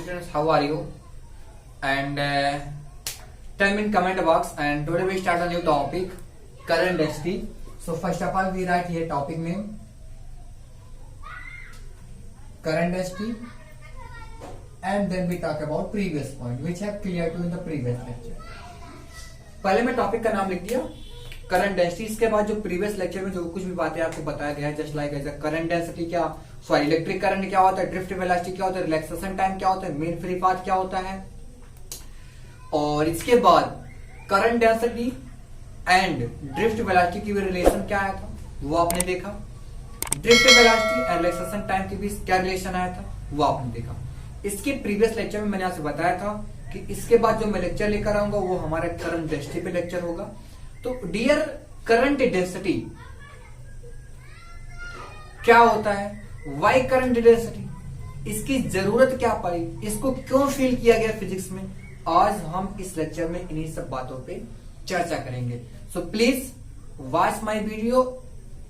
students, how are you? And tell me in comment box. And today we start a new topic, current density. So first of all, we write here topic name, current density, and then we talk about previous point, which have cleared to in the previous lecture. पहले मैं topic का नाम लिख दिया current density. इसके बाद जो previous lecture में जो कुछ भी बातें आपको बताया गया है, just like as current density क्या, सॉरी इलेक्ट्रिक करंट क्या होता है, ड्रिफ्ट वेलोसिटी क्या होता है, रिलैक्सेशन टाइम क्या होता है, मीन फ्री पाथ क्या होता है, और इसके बाद current density and drift velocity की भी रिलेशन क्या आया था वो आपने देखा। Drift velocity and relaxation time के बीच क्या रिलेशन आया था वो आपने देखा। इसके प्रीवियस लेक्चर में मैंने आपसे बताया था कि इसके बाद जो मैं लेक्चर लेकर आऊंगा वो हमारा करंट डेंसिटी पे लेक्चर होगा। तो डियर, करंट डेंसिटी क्या होता है, वाई करंट डेंसिटी, इसकी जरूरत क्या पड़ी, इसको क्यों फील किया गया फिजिक्स में, आज हम इस लेक्चर में इन्हीं सब बातों पे चर्चा करेंगे। So please watch my video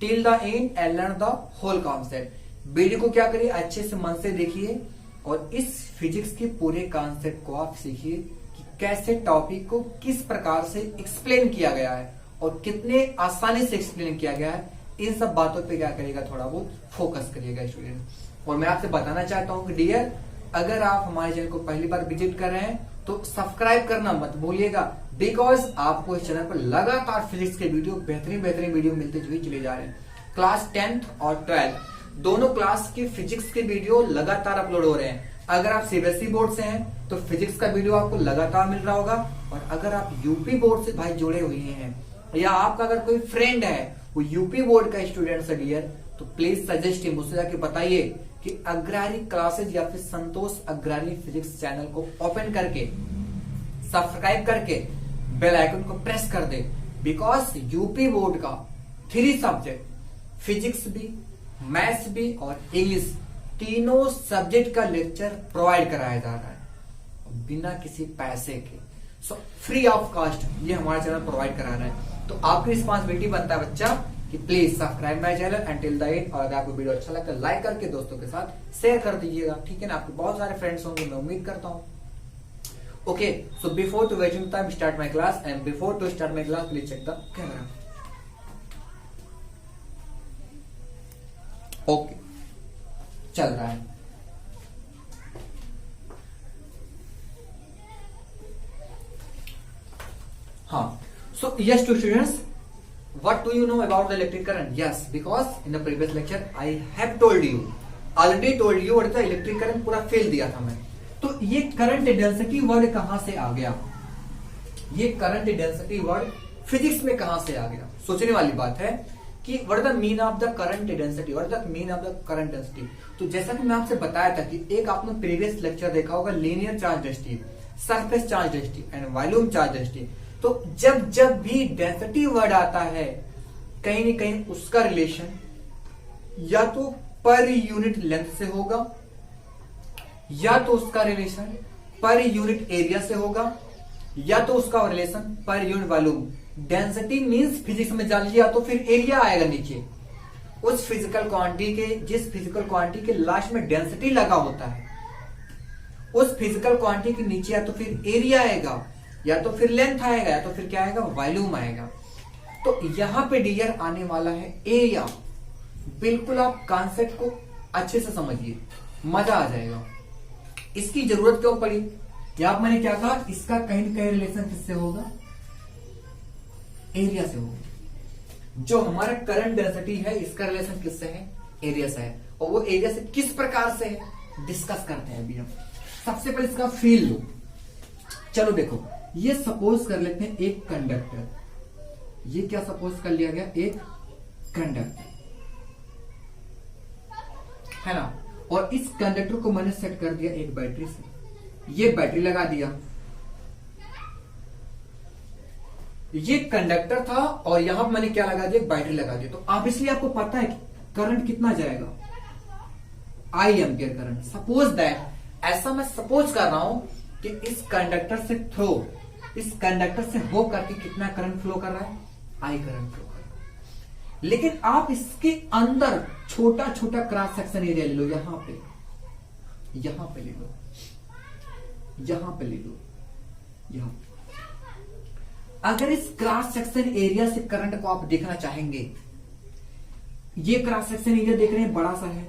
till the end and learn the whole concept. Video को क्या करिए, अच्छे से मन से देखिए और इस फिजिक्स के पूरे कॉन्सेप्ट को आप सीखिए कि कैसे टॉपिक को किस प्रकार से एक्सप्लेन किया गया है और कितने आसानी से एक्सप्लेन किया गया है। इन सब बातों पे क्या करिएगा, थोड़ा बहुत फोकस करिएगा स्टूडेंट। और मैं आपसे बताना चाहता हूं कि डियर, अगर आप हमारे चैनल को पहली बार विजिट कर रहे हैं तो सब्सक्राइब करना मत भूलिएगा, बिकॉज आपको इस चैनल पर लगातार फिजिक्स के वीडियो बेहतरीन वीडियो मिलते हुए चले जा रहे हैं। क्लास 10th और 12th दोनों क्लास के फिजिक्स के वीडियो लगातार अपलोड हो रहे हैं। अगर आप सीबीएसई बोर्ड से हैं तो फिजिक्स का वीडियो आपको लगातार मिल रहा होगा, और अगर आप यूपी बोर्ड से भाई जुड़े हुए हैं या आपका अगर कोई फ्रेंड है वो यूपी बोर्ड का स्टूडेंट है डियर, तो प्लीज सजेस्ट हिम, मुझसे जाके बताइए कि अग्रारी क्लासेज या फिर संतोष अग्रारी फिजिक्स चैनल को ओपन करके सब्सक्राइब करके बेल आइकन को प्रेस कर दे, बिकॉज यूपी बोर्ड का 3 सब्जेक्ट फिजिक्स भी, मैथ्स भी और इंग्लिश तीनों सब्जेक्ट का लेक्चर प्रोवाइड कराया जा रहा है बिना किसी पैसे के। सो फ्री ऑफ कॉस्ट ये हमारा चैनल प्रोवाइड करा रहा है। तो आपकी रिस्पॉन्सिबिलिटी बनता है बच्चा कि please subscribe my channel and till the and, और अगर आपको वीडियो अच्छा लगता है लाइक करके दोस्तों के साथ शेयर कर दीजिएगा, ठीक है ना। आपके बहुत सारे फ्रेंड्स होंगे, मैं उम्मीद करता हूँ। Okay, so before to waiting time start my class, and before to start my class please check the camera. Okay, चल रहा है। हाँ, so yes to students, what do you know about the electric current? Yes, because in the previous lecture I have told you, already told you what the electric current पूरा fail दिया था मैं। तो ये करंट डेंसिटी वर्ड कहां से आ गया, ये करंट डेंसिटी वर्ड फिजिक्स में कहां से आ गया, सोचने वाली बात है कि what the mean of the current density, what the mean of the current density. तो जैसा कि मैं आपसे बताया था कि एक आपने प्रीवियस लेक्चर देखा होगा, linear charge density, surface charge density and volume charge density. तो जब जब भी डेंसिटी वर्ड आता है कहीं न कहीं उसका रिलेशन या तो पर यूनिट लेंथ से होगा, या तो उसका रिलेशन पर यूनिट एरिया से होगा, या तो उसका relation per unit volume. Density means physics में जान लीजिए, या तो फिर एरिया आएगा नीचे उस फिजिकल क्वांटिटी के, जिस फिजिकल क्वांटिटी के लास्ट में डेंसिटी लगा होता है, उस फिजिकल क्वांटिटी के नीचे या तो फिर एरिया आएगा, या तो फिर लेंथ आएगा, या तो फिर क्या आएगा, वॉल्यूम आएगा। तो यहां पे डियर आने वाला है एरिया। बिल्कुल आप कॉन्सेप्ट को अच्छे से समझिए, मजा आ जाएगा। इसकी जरूरत क्यों पड़ी, या मैंने क्या कहा, इसका कहीं न कहीं रिलेशन किससे होगा, एरिया से होगा। जो हमारा करंट डेंसिटी है इसका रिलेशन किससे है, एरिया से है। और वो एरिया से किस प्रकार से है डिस्कस करते हैं अभी हम। सबसे पहले इसका फील लो। चलो देखो, ये सपोज कर लेते हैं एक कंडक्टर, ये क्या सपोज कर लिया गया, एक कंडक्टर है ना, और इस कंडक्टर को मैंने सेट कर दिया एक बैटरी से, ये बैटरी लगा दिया, ये कंडक्टर था और यहां पर मैंने क्या लगा दिया, बैटरी लगा दिया। तो ऑब्वियसली आपको पता है कि करंट कितना जाएगा, आई एम्पियर करंट। सपोज दैट, ऐसा मैं सपोज कर रहा हूं कि इस कंडक्टर से थ्रू, इस कंडक्टर से हो करके कितना करंट फ्लो कर रहा है, आई करंट फ्लो कर रहा है। लेकिन आप इसके अंदर छोटा छोटा क्रॉस सेक्शन एरिया ले लो, यहां पे ले लो, यहां पे ले लो, यहां। अगर इस क्रॉस सेक्शन एरिया से करंट को आप देखना चाहेंगे, ये क्रॉस सेक्शन एरिया देख रहे हैं बड़ा सा है,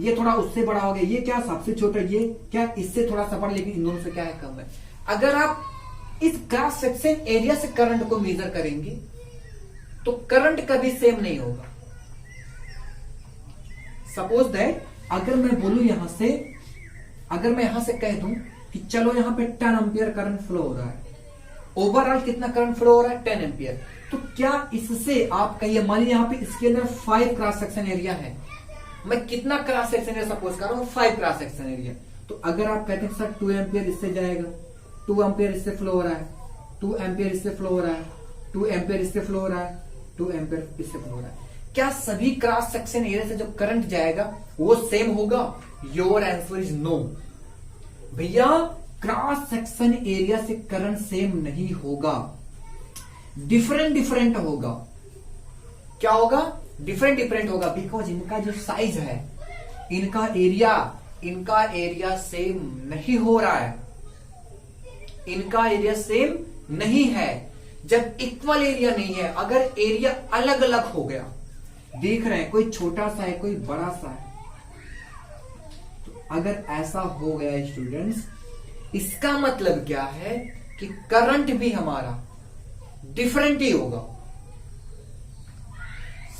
ये थोड़ा उससे बड़ा हो गया, ये क्या सबसे छोटा, ये क्या इससे थोड़ा सा बड़ा, लेकिन इन दोनों से क्या है, कम है। अगर आप इस क्रॉस सेक्शन एरिया से करंट को मेजर करेंगे तो करंट कभी सेम नहीं होगा। सपोज दैट अगर मैं बोलूं यहां से, अगर मैं यहां से कह दूं कि चलो यहां पे 10 एम्पियर करंट फ्लो हो रहा है, ओवरऑल कितना करंट फ्लो हो रहा है, 10 एम्पियर, तो क्या इससे आप कहिए, मान लीजिए यहां पे इसके अंदर 5 क्रॉस सेक्शन एरिया है, मैं कितना क्रॉस सेक्शन एरिया सपोज कर रहा हूं, 5 क्रॉस सेक्शन एरिया। तो अगर आप कहते हैं सर 2 एम्पियर इससे जाएगा, 2 एम्पियर इससे फ्लो हो रहा है, 2 एम्पियर इससे फ्लो हो रहा है, 2 एम्पियर इससे फ्लो हो रहा है, 2 एम्पियर इससे फ्लो हो रहा है, क्या सभी क्रॉस सेक्शन एरिया से जो करंट जाएगा वो सेम होगा? Your answer is no. भैया क्रॉस सेक्शन एरिया से करंट सेम नहीं होगा, डिफरेंट डिफरेंट होगा। क्या होगा? डिफरेंट डिफरेंट होगा, बिकॉज इनका जो साइज है, इनका एरिया सेम नहीं हो रहा है, इनका एरिया सेम नहीं है। जब इक्वल एरिया नहीं है, अगर एरिया अलग अलग हो गया, देख रहे हैं कोई छोटा सा है कोई बड़ा सा है, तो अगर ऐसा हो गया स्टूडेंट्स, इसका मतलब क्या है कि करंट भी हमारा डिफरेंट ही होगा।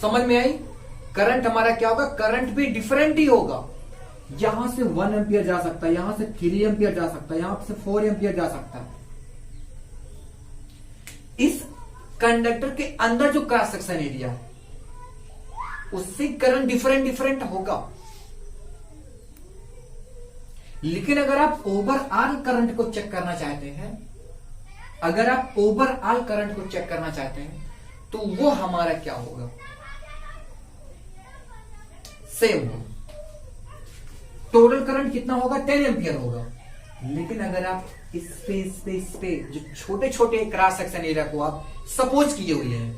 समझ में आई? करंट हमारा क्या होगा? करंट भी डिफरेंट ही होगा। यहां से 1 एम्पियर जा सकता है, यहां से 3 एम्पियर जा सकता है, यहां से 4 एम्पियर जा सकता है। इस कंडक्टर के अंदर जो क्रॉस सेक्शन एरिया है उससे करंट डिफरेंट डिफरेंट होगा। लेकिन अगर आप ओवरऑल करंट को चेक करना चाहते हैं, अगर आप ओवरऑल करंट को चेक करना चाहते हैं तो वो हमारा क्या होगा? सेम होगा। टोटल करंट कितना होगा? 10 एम्पियर होगा। लेकिन अगर आप इस पे जो छोटे छोटे क्रॉस सेक्शन एरिया को आप सपोज किए हुए हैं,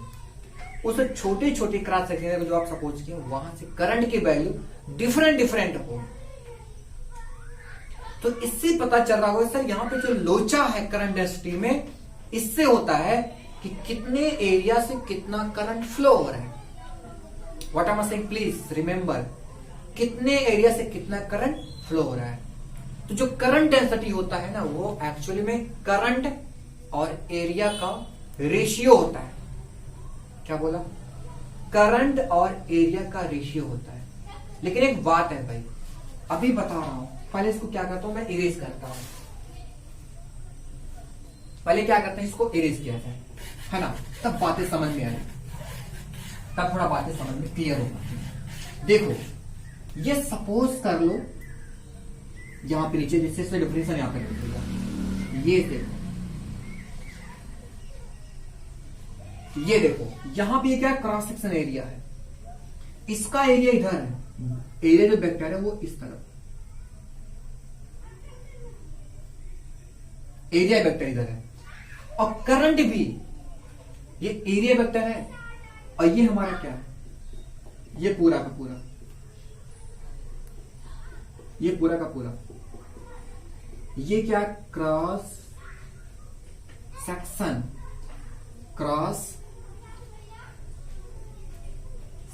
उस छोटे छोटे क्रॉस सेक्शन एरिया को जो आप सपोज किए, वहां से करंट की वैल्यू डिफरेंट डिफरेंट हो, तो इससे पता चल रहा होगा सर यहां पे जो लोचा है करंट डेंसिटी में, इससे होता है कि कितने एरिया से कितना करंट फ्लो हो रहा है। What I am saying, please remember, कितने एरिया से कितना करंट फ्लो हो रहा है। तो जो करंट डेंसिटी होता है ना, वो एक्चुअली में करंट और एरिया का रेशियो होता है। क्या बोला? करंट और एरिया का रेशियो होता है। लेकिन एक बात है भाई, अभी बता रहा हूं, पहले इसको क्या करता हूं मैं, इरेज करता हूं। पहले क्या करते हैं, इसको इरेज किया जाए, है ना, तब बातें समझ में आए, तब थोड़ा बातें समझ में क्लियर होगा। देखो ये सपोज कर लो यहां पे नीचे, जिससे डिफरेंशियल यहां पे लिखेगा, ये देखो, ये देखो यहां पे क्या क्रॉस सेक्शन एरिया है, इसका एरिया इधर है, एरिया जो वेक्टर है वो इस तरफ, एरिया वेक्टर इधर है, और करंट भी ये एरिया वेक्टर है, और ये हमारा क्या है, ये पूरा का पूरा, ये पूरा का पूरा, ये क्या, cross section, cross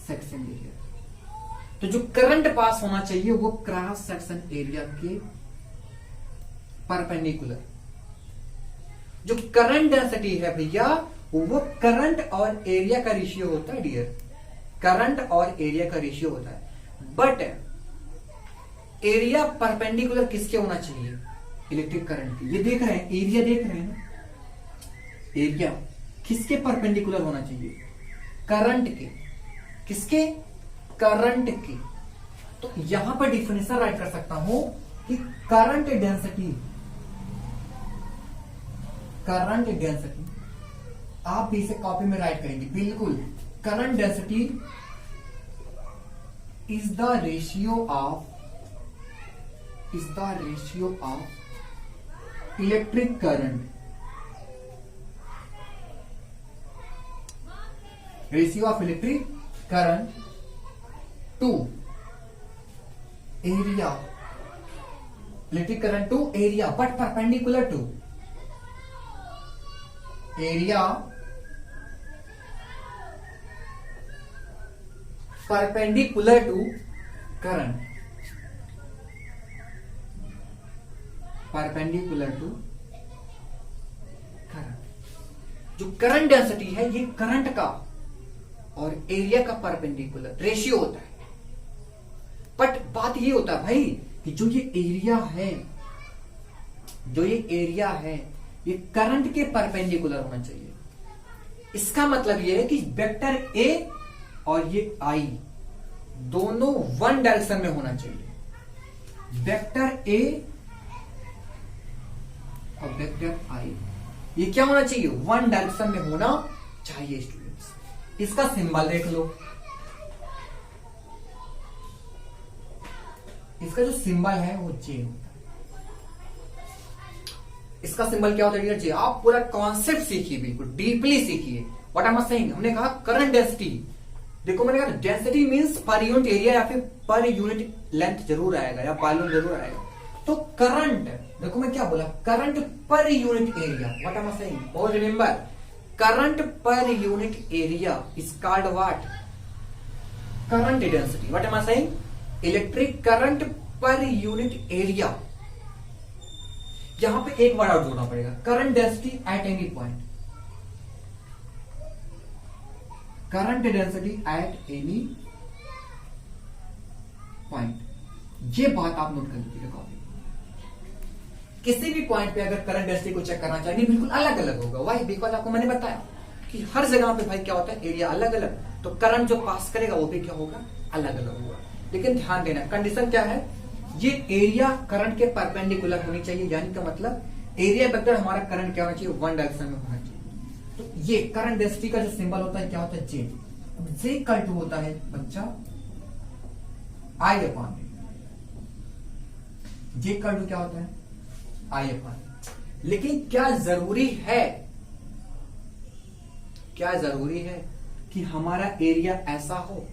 section area. तो जो करंट पास होना चाहिए वो क्रॉस सेक्शन एरिया के परपेंडिकुलर। जो करंट डेंसिटी है भैया, वो करंट और एरिया का रेशियो होता है डियर, करंट और एरिया का रेशियो होता है। बट एरिया परपेंडिकुलर किसके होना चाहिए? इलेक्ट्रिक करंट की। ये देख रहे हैं, एरिया देख रहे हैं ना, एरिया किसके परपेंडिकुलर होना चाहिए? करंट के। किसके? करंट के। तो यहां पर डिफरेंशियल राइट कर सकता हूं कि करंट डेंसिटी, करंट डेंसिटी, आप भी इसे कॉपी में राइट करेंगे बिल्कुल। Current density is the ratio of electric current, ratio of electric current to area electric current to area but perpendicular to area, perpendicular to current, perpendicular to current. जो current density है ये current का और area का perpendicular ratio होता है। But बात ये होता है भाई कि जो ये एरिया है, जो ये एरिया है ये करंट के परपेंडिकुलर होना चाहिए। इसका मतलब ये है कि वेक्टर ए और ये आई दोनों वन डायरेक्शन में होना चाहिए। वेक्टर ए और वेक्टर आई ये क्या होना चाहिए? वन डायरेक्शन में होना चाहिए स्टूडेंट्स। इसका सिंबल देख लो, इसका जो सिंबल है वो जे होता है। इसका सिंबल क्या होता है डियर? जे। आप पूरा कॉन्सेप्ट सीखिए, बिल्कुल डीपली सीखिए। What am I saying? हमने कहा करंट डेंसिटी, देखो मैंने कहा डेंसिटी मींस पर यूनिट एरिया या फिर पर यूनिट लेंथ जरूर आएगा या वॉल्यूम जरूर आएगा। तो करंट, देखो मैं क्या बोला, current per unit area. What am I saying? और remember current per unit area is called what? Current density. What am I saying? Electric current per unit area. यहां पे एक वर्ड और जोड़ना पड़ेगा, current density at any point. Current density at any point. ये बात आप नोट कर लीजिएगा कॉपी। किसी भी पॉइंट पे अगर करंट डेंसिटी को चेक करना चाहिए बिल्कुल अलग अलग होगा। वाई? बिकॉज आपको मैंने बताया कि हर जगह पे भाई क्या होता है, एरिया अलग अलग, तो करंट जो पास करेगा वो भी क्या होगा? अलग अलग होगा। लेकिन ध्यान देना कंडीशन क्या है, ये एरिया करंट के परपेंडिकुलर होनी चाहिए, यानी का मतलब एरिया वेक्टर हमारा करंट क्या होना चाहिए? वन डायरेक्शन में होना चाहिए। तो ये करंट डेंसिटी का जो सिंबल होता है क्या होता है? जे। अब जे इक्वल टू होता है बच्चा आई अपॉन। जे इक्वल टू क्या होता है? आई अपॉन। लेकिन क्या जरूरी है, क्या जरूरी है कि हमारा एरिया ऐसा हो?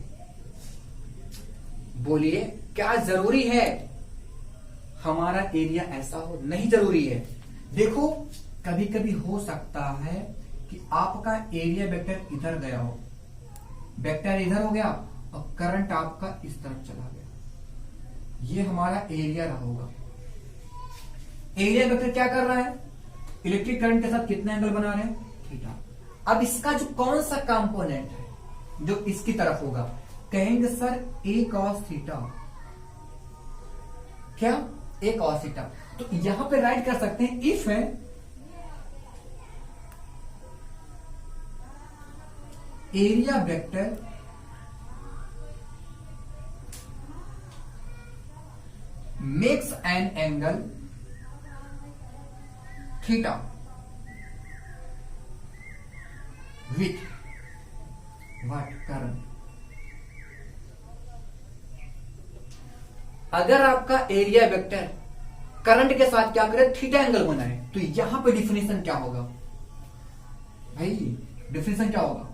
बोलिए, क्या जरूरी है हमारा एरिया ऐसा हो? नहीं जरूरी है। देखो कभी कभी हो सकता है कि आपका एरिया वेक्टर इधर गया हो, वेक्टर इधर हो गया और करंट आपका इस तरफ चला गया, ये हमारा एरिया रहा होगा। एरिया वेक्टर क्या कर रहा है? इलेक्ट्रिक करंट के साथ कितना एंगल बना रहे हैं? थीटा। अब इसका जो कौन सा कंपोनेंट है जो इसकी तरफ होगा? कहेंगे सर ए कॉस थीटा। क्या? ए कॉस थीटा। तो यहां पे राइट कर सकते हैं इफ है area vector makes an angle theta with what? Current. अगर आपका एरिया वेक्टर करंट के साथ क्या करे? थीटा एंगल बनाए, तो यहां पे डिफिनेशन क्या होगा भाई? डिफिनेशन क्या होगा?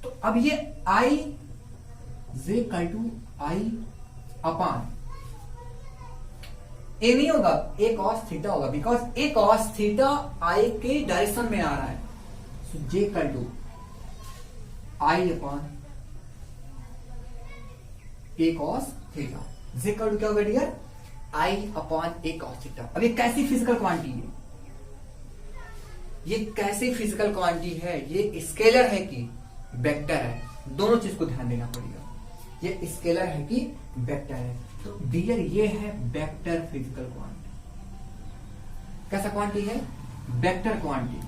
तो अब ये आई जे equal to I upon a नहीं होगा, ए कॉस थीटा होगा, because a cos theta I के डायरेक्शन में आ रहा है। So J equal to I upon a cos theta. J equal to क्या होगा dear? I upon a cos theta. अब ये कैसी फिजिकल क्वांटिटी है? ये कैसी फिजिकल क्वांटिटी है? ये स्केलर है कि वेक्टर है? दोनों चीज को ध्यान देना पड़ेगा। ये स्केलर है कि वेक्टर है? तो डियर ये है वेक्टर फिजिकल क्वांटिटी। कैसा क्वांटिटी है? Vector quantity.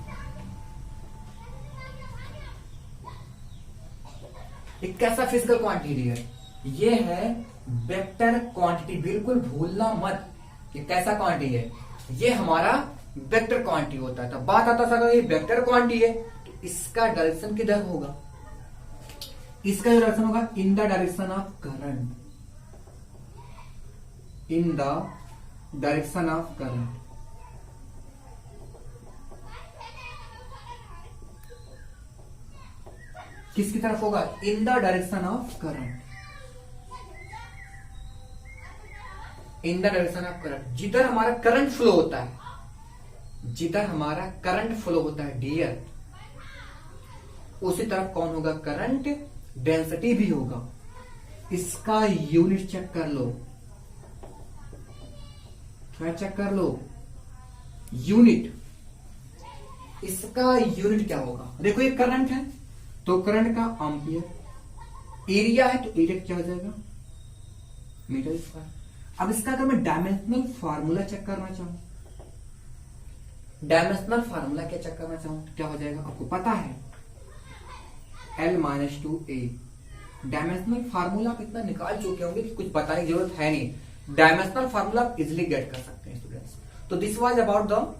एक कैसा फिजिकल क्वांटिटी डियर? ये है वेक्टर क्वांटिटी। बिल्कुल भूलना मत कि कैसा क्वांटिटी है। ये हमारा वेक्टर क्वांटिटी होता है। तो बात आता है ये वेक्टर क्वांटिटी है तो इसका डायरेक्शन किधर होगा? इसका जो डायरेक्शन होगा in the direction of current, in the direction of current. किसकी तरफ होगा? In the direction of current. In the direction of current. जिधर हमारा करंट फ्लो होता है, जिधर हमारा करंट फ्लो होता है डियर, उसी तरफ कौन होगा, करंट डेंसिटी भी होगा। इसका यूनिट चेक कर लो, क्या चेक कर लो, यूनिट। इसका यूनिट क्या होगा, देखो ये करंट है तो करंट का एम्पियर, एरिया है तो एरिया क्या हो जाएगा, मीटर स्क्वायर। अब इसका अगर मैं डायमेंशनल फार्मूला चेक करना चाहूं, डायमेंशनल फार्मूला क्या चेक करना चाहूं तो क्या हो जाएगा, आपको पता है L-2A। डायमेंशनल फार्मूला आप इतना निकाल चुके होंगे कि कुछ बताने की जरूरत है नहीं। डायमेंशनल फार्मूला आप इजिली गेट कर सकते हैं स्टूडेंट्स। तो this was about the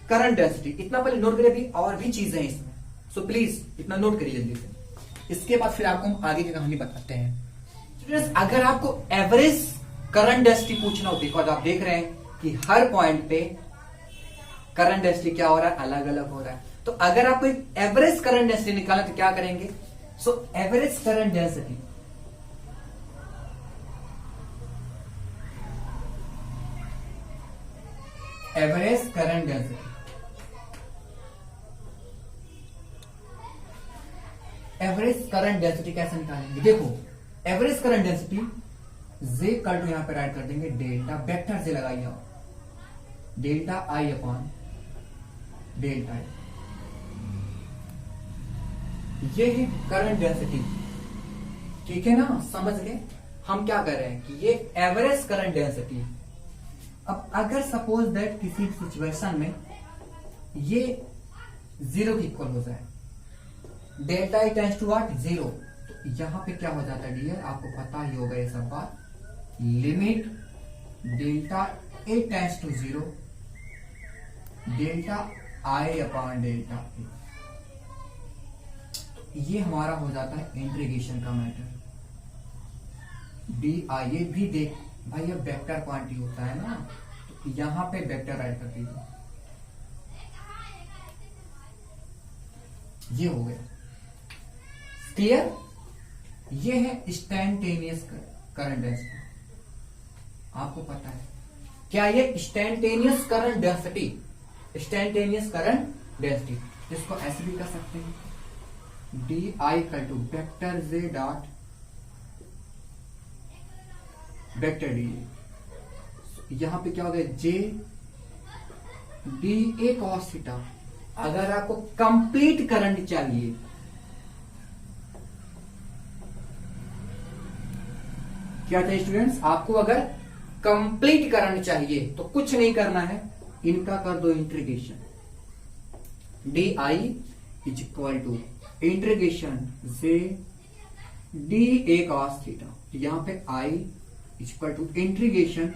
current density. इतना पहले नोट करिए, अभी और भी चीजें हैं इसमें, सो प्लीज इतना नोट करिए जल्दी से। इसके बाद फिर आपको हम आगे की कहानी बताते हैं। स्टूडेंट्स अगर आपको एवरेज करंट डेंसिटी पूछना हो, बिकॉज आप देख रहे हैं कि हर पॉइंट पे करंट डेंसिटी क्या हो रहा है, अलग अलग हो रहा है। तो अगर आपको एक एवरेज करंट डेंसिटी निकालना तो क्या करेंगे, so average current density, average current density, average current density कैसे निकालेंगे, देखो एवरेज करंट डेंसिटी जे कल टू यहां पे राइट कर देंगे डेल्टा, वेक्टर से लगाइए आप, डेल्टा आई अपॉन डेल्टा आई। ये है करंट डेंसिटी, ठीक है ना, समझ गए। हम क्या कर रहे हैं कि ये एवरेज करंट डेंसिटी। अब अगर सपोज दैट किसी सिचुएशन में ये 0 की इक्वल हो जाए, delta I tends to what, 0, तो यहां पे क्या हो जाता है डियर, आपको पता ही होगा ये सब बात, limit delta A tends to 0, delta I upon delta A. ये हमारा हो जाता है इंटीग्रेशन का मैटर। डी आई, ये भी देख भाई अब वेक्टर क्वांटिटी होता है ना, तो यहां पे वेक्टर राइट कर दीजिए, ये हो गया क्लियर। ये है इंस्टैन्टेनियस करंट डेंसिटी। आपको पता है क्या ये instantaneous current density, instantaneous current density, जिसको ऐसे भी कर सकते हैं, D I equal to vector J dot vector D. यहां पे क्या हो गया, J D A cos theta. अगर आपको कंप्लीट करंट चाहिए, क्या चाहिए स्टूडेंट्स, आपको अगर कंप्लीट करंट चाहिए तो कुछ नहीं करना है, इनका कर दो integration, d I is equal to integration J D A cos theta. यहां पे I is equal to integration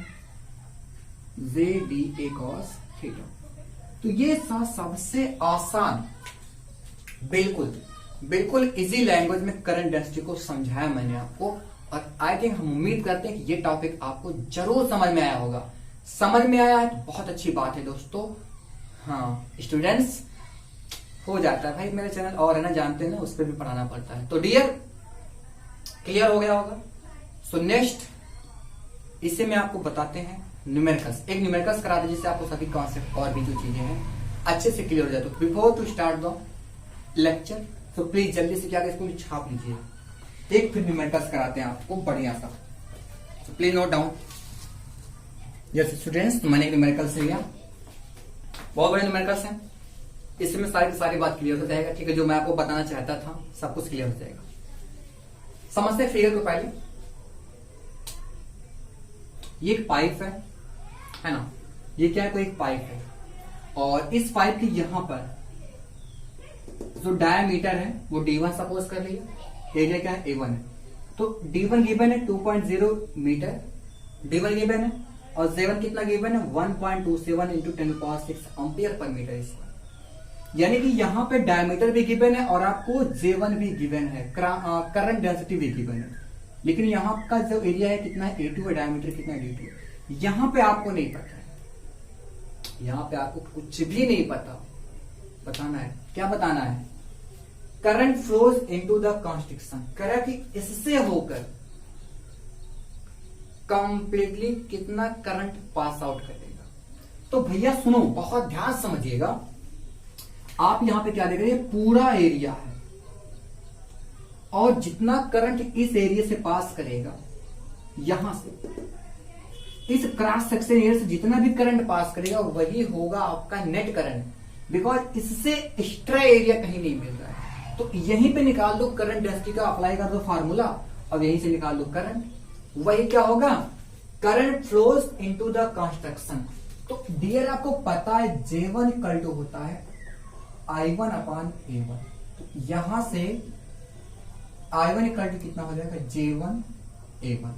J D A cos theta. तो ये सबसे आसान, बिल्कुल बिल्कुल इजी लैंग्वेज में करंट डेंसिटी को समझाया मैंने आपको, और आई थिंक हम उम्मीद करते हैं कि ये टॉपिक आपको जरूर समझ में आया होगा। समझ में आया है तो बहुत अच्छी बात है दोस्तों। हाँ स्टूडेंट्स, हो जाता है भाई, मेरे चैनल और है ना, जानते हैं ना, उस पर भी पढ़ाना पड़ता है। तो डियर क्लियर हो गया होगा। सो नेक्स्ट इसे में आपको बताते हैं न्यूमेरिकल्स। एक न्यूमेरिकल्स करा दे जिससे आपको सभी कॉन्सेप्ट और भी जो चीजें हैं अच्छे से क्लियर हो जाए। तो before to start the lecture, तो प्लीज जल्दी से क्या इसको छाप लीजिए। एक फिर न्यूमेरिकल्स कराते हैं आपको बढ़िया सा, तो please note down. Yes students, मैंने एक न्यूमेरिकल्स लिया, बहुत बड़े न्यूमेरिकल्स हैं, इसमें सारी बात क्लियर हो जाएगा, ठीक है। जो मैं आपको बताना चाहता था सब कुछ क्लियर हो जाएगा। समझते हैं फिगर को पहले। ये एक पाइप है ना, ये क्या है, कोई एक पाइप है, और इस पाइप की यहां पर जो डायमीटर है वो D1 सपोज कर लिया, एरिया क्या है A1 है, तो D1 गिवन है 2.0 मीटर, D1 गिवन है, और J1 कितना गिवन है 1.27 into 10⁶ ampere per metre square. यानी कि यहां पे डायमीटर भी गिवन है और आपको J1 भी गिवन है, करंट डेंसिटी भी गिवन है, लेकिन यहां का जो एरिया है कितना है A2 है, डायमीटर कितना है D2। यहां पे आपको नहीं पता है, यहां पे आपको कुछ भी नहीं पता, बताना है, क्या बताना है, current flows into the construction. करा कि इससे होकर कंप्लीटली कितना करंट पास आउट करेगा। तो भैया सुनो, बहुत ध्यान समझिएगा। आप यहां पे क्या देख रहे हैं, पूरा एरिया है और जितना करंट इस एरिया से पास करेगा, यहां से इस क्रॉस सेक्शन एरिया से जितना भी करंट पास करेगा वही होगा आपका नेट करंट, बिकॉज इससे एक्स्ट्रा एरिया कहीं नहीं मिल रहा है। तो यहीं पे निकाल दो करंट डेंसिटी का, अप्लाई कर दो फार्मूला और यहीं से निकाल दो करंट। वही क्या होगा, current flows into the construction. तो डियर आपको पता है J1 इक्वल टू होता है I1 अपॉन A1। तो यहां से I1 इक्वल टू कितना हो जाएगा, J1 A1।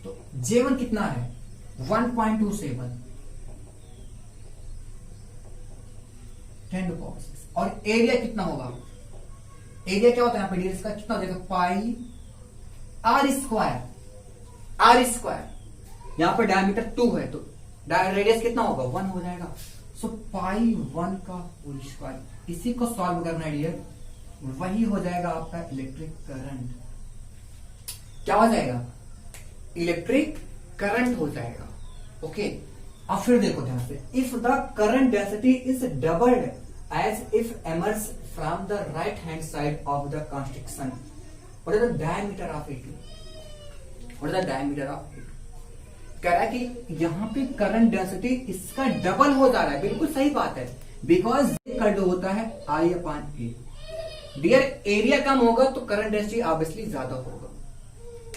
तो J1 कितना है 1.27 10 टू पावर 6, और एरिया कितना होगा, एरिया क्या होता है यहाँ पे इसका कितना हो जाएगा, पाई आर स्क्वायर। आर स्क्वायर यहां पर डायमीटर 2 है तो रेडियस कितना होगा 1 हो जाएगा। सो पाई 1 का होल स्क्वायर। इसी को सॉल्व करना है डियर, वही हो जाएगा आपका इलेक्ट्रिक करंट। क्या हो जाएगा, इलेक्ट्रिक करंट हो जाएगा। ओके, अब फिर देखो ध्यान से, if the current density is doubled as if emerges from the right hand side of the construction, what is the diameter of it, what is the diameter of it. कह रहा है कि यहां पे करंट डेंसिटी इसका double हो जा रहा है, बिल्कुल सही बात है, बिकॉज करंट होता है I upon A. Dear area कम होगा तो करंट डेंसिटी ऑब्वियसली ज्यादा होगा।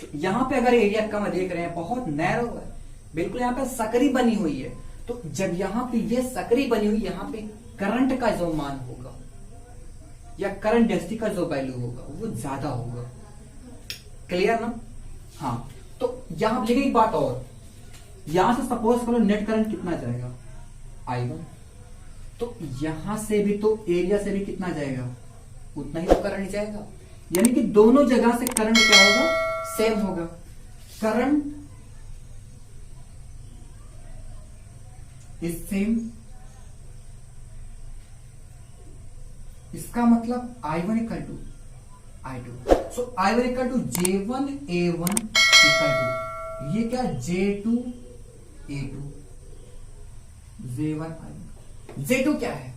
तो यहां पे अगर एरिया कम देख रहे हैं, बहुत नैरो है, बिल्कुल यहाँ पे सकरी बनी हुई है, तो जब यहाँ पे ये सकरी बनी हुई, यहाँ पे करंट का जो मान होगा या करंट डेंसिटी का जो वैल्यू होगा वो ज्यादा होगा। क्लियर ना। हाँ, तो यहां लेकिन एक बात और, यहां से सपोज करो नेट करंट कितना जाएगा I1, तो यहां से भी तो एरिया से भी कितना जाएगा, उतना ही तो करंट जाएगा। यानी कि दोनों जगह से करंट क्या होगा, सेम होगा। करंट इज सेम, इसका मतलब I1 equal to I2। So I1 equal to J1 A1 equal to ये क्या J2 A2 J1 I1। J2 क्या है,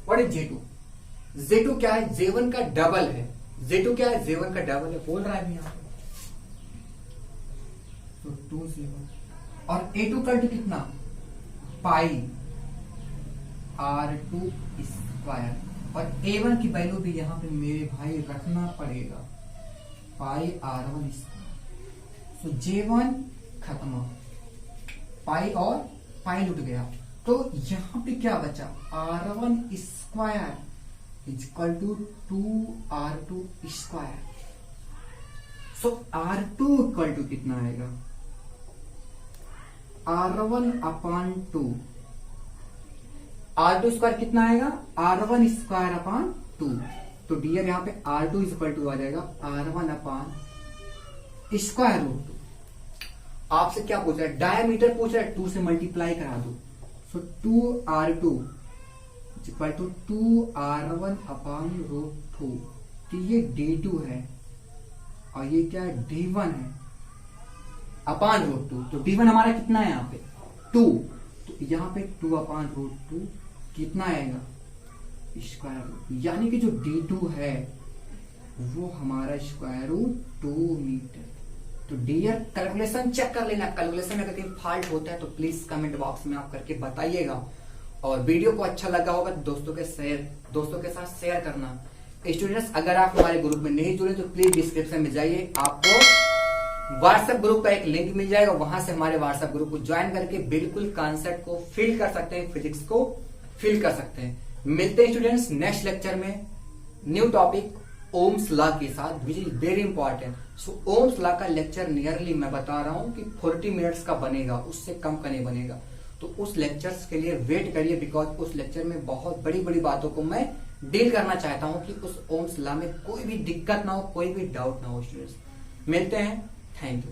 व्हाट इज J2, J2 क्या है, J1 का डबल है। J2 क्या है, J1 का डबल है, बोल रहा है यहां पे। तो 2 J1 और A2 इक्वल टू कितना, पाई R2 स्क्वायर, और A1 की वैल्यू भी यहां पे मेरे भाई रखना पड़ेगा, पाई R1 स्क्वायर। सो J1 खत्म, पाई और पाई लुट गया, तो यहां पे क्या बचा, R1 square equal to 2R2 square. So R2 equal to कितना आएगा, R1 अपॉन 2, R2 स्क्वायर कितना आएगा, R1 स्क्वायर अपॉन 2। तो डियर यहाँ पे R2 इक्वल टू आ जाएगा R1 अपॉन स्क्वायर रूट 2। आपसे क्या पूछ रहा है, डायमीटर पूछ रहा है, 2 से मल्टीप्लाई करा दो। So 2R2 equal to 2R1 upon root 2। तो ये D2 है और ये क्या है, D1 है अपॉन रूट 2। तो D1 हमारा कितना है यहाँ पे 2, तो यहाँ पे 2 अपॉन रूट 2 कितना आएगा, स्क्वायर रूट, यानी कि जो D2 है वो हमारा स्क्वायर रूट 2 मीटर। तो डियर कैलकुलेशन चेक कर लेना, कैलकुलेशन में अगर कहीं फॉल्ट होता है तो प्लीज कमेंट बॉक्स में आप करके बताइएगा। और वीडियो को अच्छा लगा होगा तो दोस्तों के साथ शेयर करना। स्टूडेंट्स अगर आप हमारे ग्रुप में नहीं जुड़े तो प्लीज डिस्क्रिप्शन में जाइए, आपको व्हाट्सएप ग्रुप का एक लिंक मिल जाएगा, वहां से हमारे व्हाट्सएप ग्रुप को ज्वाइन करके बिल्कुल कॉन्सेप्ट को फील कर सकते हैं, फिजिक्स को फील कर सकते हैं। मिलते हैं स्टूडेंट्स नेक्स्ट लेक्चर में न्यू टॉपिक ओम्स लॉ के साथ, which is very important. So Ohm's law का लेक्चर नियरली मैं बता रहा हूं कि 40 मिनट्स का बनेगा, उससे कम का नहीं बनेगा। तो उस लेक्चर्स के लिए वेट करिए, बिकॉज उस लेक्चर में बहुत बड़ी बड़ी बातों को मैं डील करना चाहता हूं कि उस ओम्स लॉ में कोई भी दिक्कत ना हो, कोई भी डाउट ना हो। स्टूडेंट्स मिलते हैं, थैंक यू।